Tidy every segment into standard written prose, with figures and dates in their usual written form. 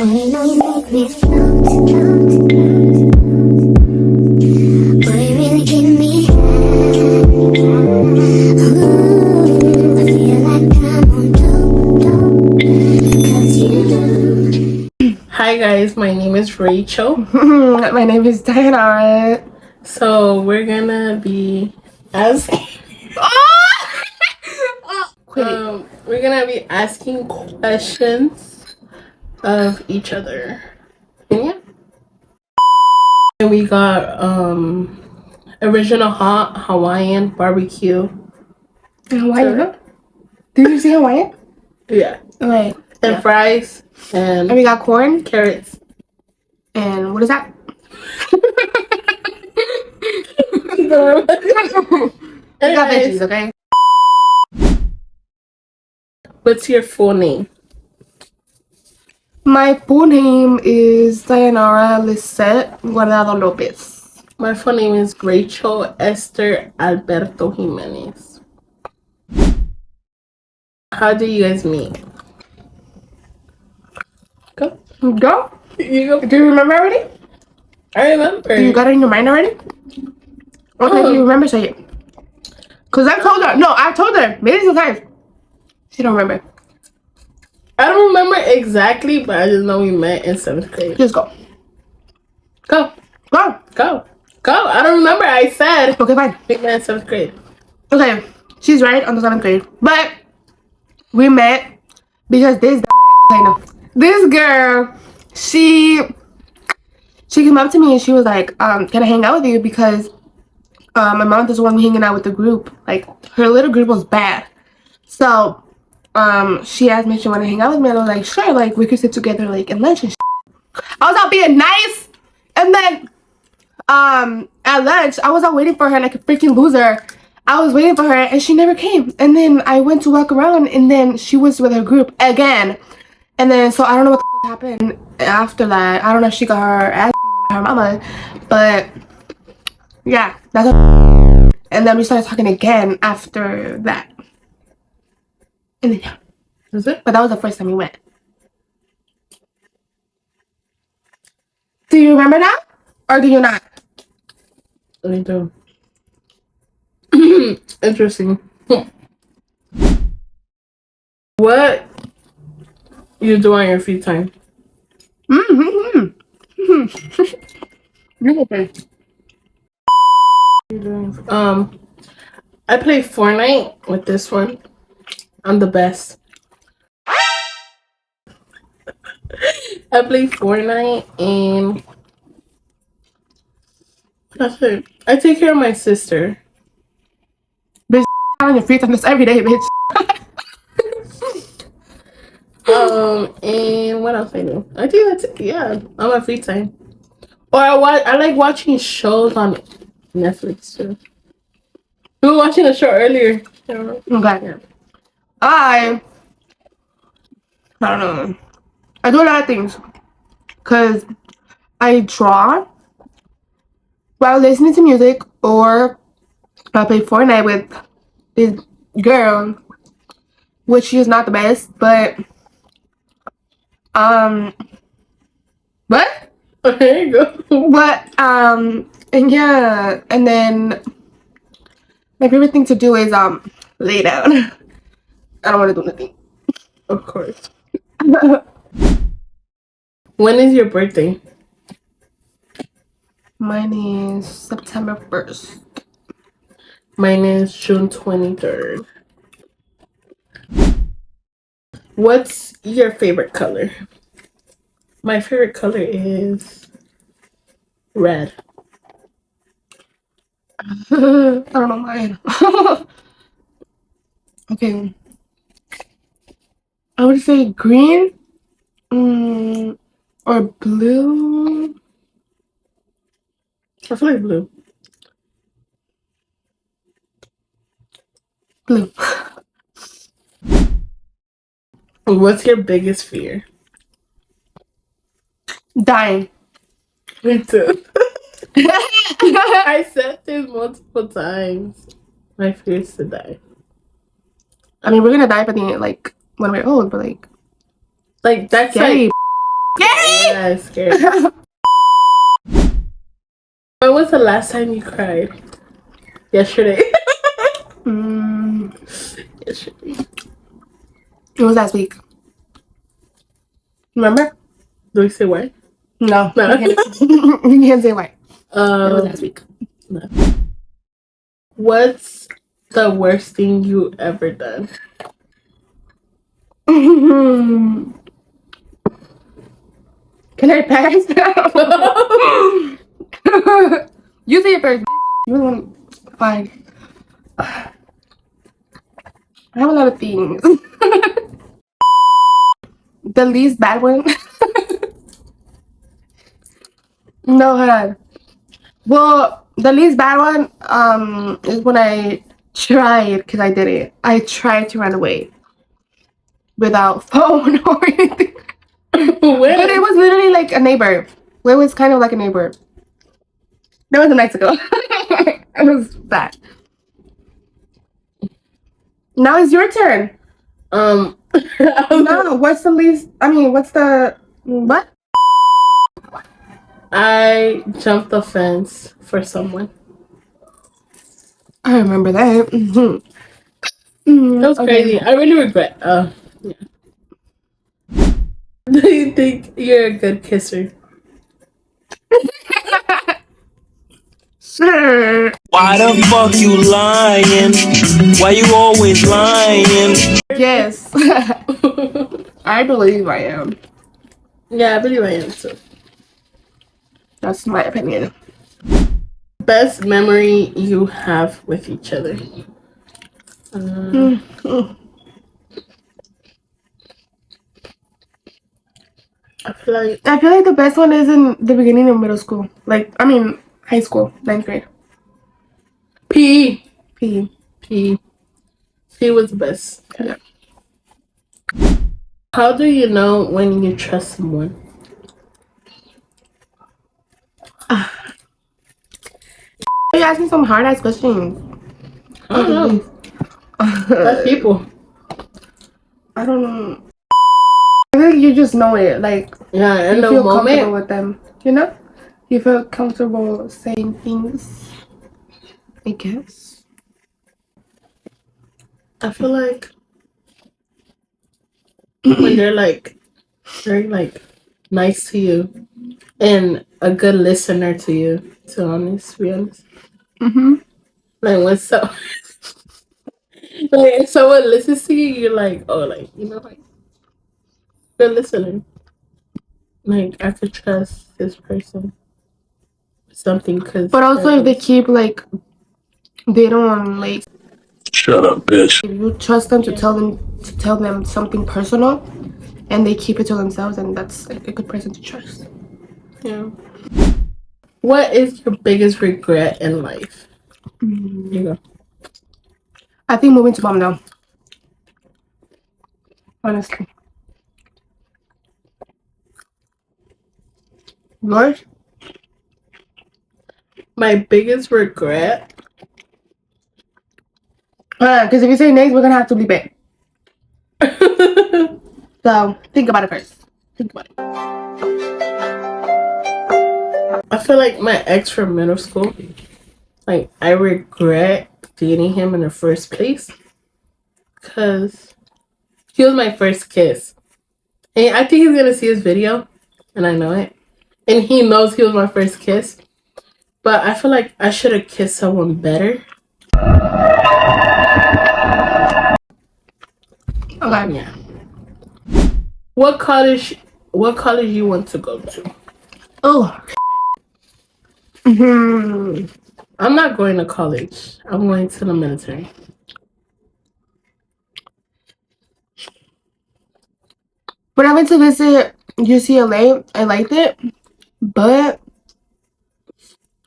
Only know you make me float, float, float. Boy, you really give me high. Ooh, I feel like I'm on dope, dope. 'Cause you. Hi guys, my name is Rachel. My name is Diana. So we're gonna be asking we're gonna be asking questions of each other. Yeah. And we got original hot Hawaiian barbecue. Hawaiian, huh? Did you say Hawaiian? Yeah. Okay. And Yeah. fries And and we got corn. carrots. And what is that? We We got Anyways, veggies, okay? what's your full name? My full name is Dayanara Lisette Guardado Lopez. My full name is Rachel Esther Alberto Jimenez. How do you guys meet? Go. Go. You go. Do you remember already? I remember. Do you got it in your mind already? Okay, do you remember? Say it. Because I told her. No, I told her millions of times. She don't remember. I don't remember exactly, but I just know we met in 7th grade. Just go. Go. Go. Go. Go. I don't remember. I said Okay, fine. we met in 7th grade. Okay, she's right on the 7th grade. But we met because this girl, she came up to me and she was like, can I hang out with you? Because my mom doesn't want me hanging out with the group. Like, her little group was bad. So she asked me if she wanted to hang out with me, and I was like, sure, like we could sit together like at lunch and I was out being nice, and then at lunch I was out waiting for her like a freaking loser. I was waiting for her and she never came, and then I went to walk around and then she was with her group again, and then so I don't know what the happened after that. I don't know if she got her ass beaten by her mama, but yeah, that's what. And then we started talking again after that, and then yeah, Is it? but that was the first time we went. Do you remember that? Or do you not? I do. Interesting. What you do on your free time? You okay? You doing? I play Fortnite with this one. I'm the best. I play Fortnite and that's it. I take care of my sister. Bitch, on your free time. That's every day, bitch. And what else I do? I do that. Yeah, on my free time. Or I like watching shows on Netflix too. We were watching a show earlier. Okay. I don't know. I do a lot of things. Cause I draw while listening to music, or I play Fortnite with this girl, which she is not the best, but what? There you go. But and yeah, and then my favorite thing to do is lay down. I don't want to do nothing. Of course. When is your birthday? Mine is September 1st. Mine is June 23rd. What's your favorite color? My favorite color is red. I don't know mine. Okay. I would say green, or blue. I feel like blue. Blue. What's your biggest fear? Dying. Me too. I said this multiple times. My fear is to die. I mean, we're gonna die by the like when we're old, but like Like that's scary. like Scary. Yeah, it's scary. When was the last time you cried? Yesterday. Yesterday. It was last week. Remember? Do we say why? No. No. You can't say why. It was last week. No. What's the worst thing you ever done? Can I pass? You say it first. You don't. Fine. I have a lot of things. The least bad one. No, hold on. Well, the least bad one is when I tried, because I did it. I tried to run away without phone or anything. But it was literally like a neighbor. It was kind of like a neighbor. That was in Mexico. It was bad. Now it's your turn. No, No, what's the least? I mean, what's the what? I jumped the fence for someone. I remember that. That was crazy. I really regret. Yeah. Do you think you're a good kisser? Sure. Why the fuck you lying? Why you always lying? Yes. I believe I am. Yeah, I believe I am too. That's my opinion. Best memory you have with each other? I I feel like the best one is in the beginning of middle school. Like, I mean, high school, 9th grade. PE. PE. PE. He was the best. Yeah. How do you know when you trust someone? You asked me some hard ass questions. I don't know. That's people. I don't know. I think you just know it. Like, Yeah, in you the feel comfortable moment. with them. You know? You feel comfortable saying things. I guess. I feel like when they're like very like nice to you and a good listener to you, to be honest. Like when so like if someone listens to you, you're like, oh, like, you know, like good listener. Like I could trust this person with something because. But also, if they keep like, they don't like. Shut up, bitch. If you trust them to tell them something personal, and they keep it to themselves, and that's like a good person to trust. Yeah. What is your biggest regret in life? Here you go. I think moving to mom now. Honestly. Yours? My biggest regret. Because if you say next, we're gonna have to leave it. So think about it first. Think about it. I feel like my ex from middle school. Like I regret dating him in the first place because he was my first kiss. And I think he's gonna see his video, and I know it. And he knows he was my first kiss. But I feel like I should have kissed someone better. Okay. Yeah. What college you want to go to? Oh. I'm not going to college. I'm going to the military. When I went to visit UCLA, I liked it, but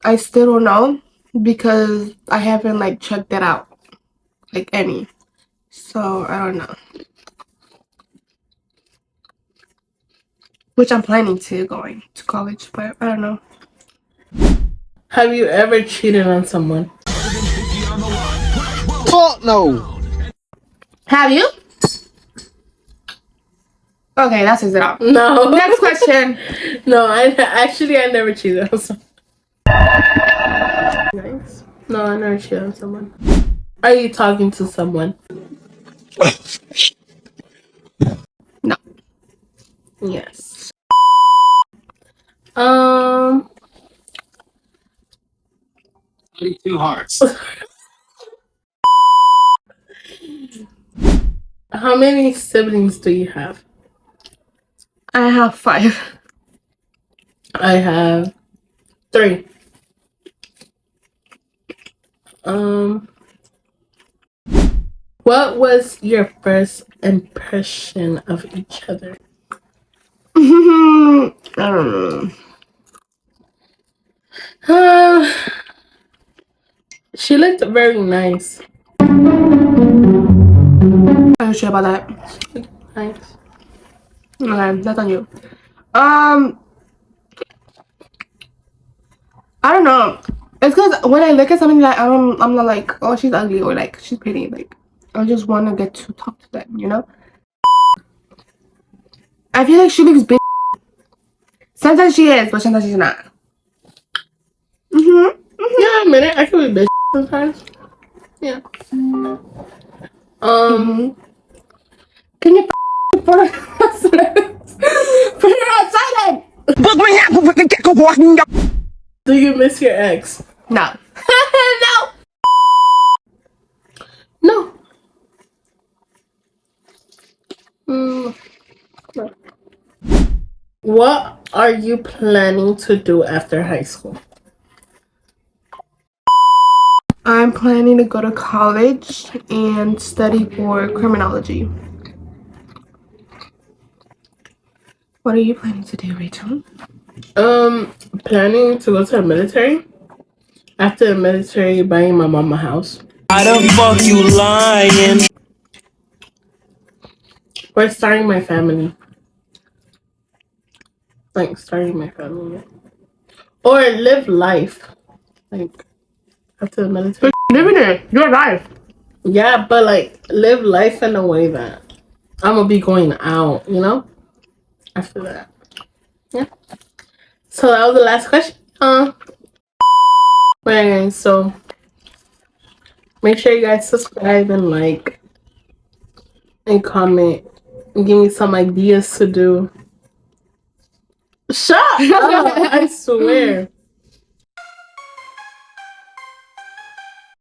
I still don't know because I haven't like checked it out, like any. So I don't know. Which I'm planning to going to college, but I don't know. Have you ever cheated on someone? Fuck no. Have you? Okay, that says it all. No. Next question. No, I never cheated on someone. Nice. No, I never cheated on someone. Are you talking to someone? No. Yes. Um. Two hearts. How many siblings do you have? I have 5. I have 3. Um. What was your first impression of each other? I don't know. Uh, she looked very nice. Are you sure about that? Nice. Okay, that's on you. I don't know. It's because when I look at something like I'm not like, oh, she's ugly or like she's pretty. Like I just want to get to talk to them, you know. I feel like she looks big. Sometimes she is, but sometimes she's not. Yeah, I admit it. I can be bitch sometimes. Yeah. Can you put it on silent? Do you miss your ex? No. No. No. No. What are you planning to do after high school? I'm planning to go to college and study for criminology. What are you planning to do, Rachel? Planning to go to the military. After the military, buying my mom a house. Why the fuck you lying? Or starting my family. Like, starting my family. Yeah. Or live life. Like, after the military. Living it. Your life. Yeah, but like, live life in a way that I'm gonna be going out, you know? After that. Yeah. So that was the last question. Right, so make sure you guys subscribe and like and comment and give me some ideas to do. Shut up! I swear.